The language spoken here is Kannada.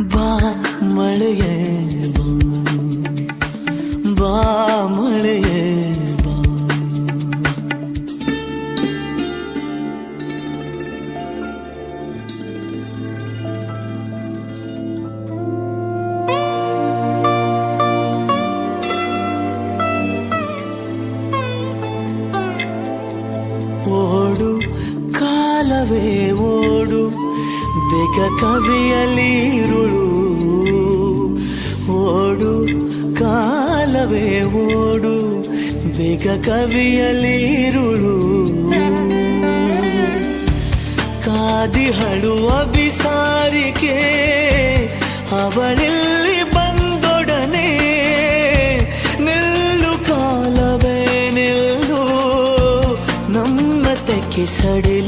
ಬಾ ಮಳೆಯೇ ಬಾ, ಬಾ ಮಳೆಯೇ ಬಾ. ಓಡು ಕಾಲವೇ ಓಡು, ಬೇಗ ಕವಿಯಲಿರುಳು. ಓಡು ಕಾಲವೇ ಓಡು, ಬೇಗ ಕವಿಯಲಿರುಳು. ಕಾದಿಹಳು ಅಭಿಸಾರಿಕೆ ಅವಳಿಲ್ಲಿ ಬಂದೊಡನೆ. ನಿಲ್ಲು ಕಾಲವೇ ನಿಲ್ಲು, ನಮ್ಮತಕ್ಕೆ ಸಡಿ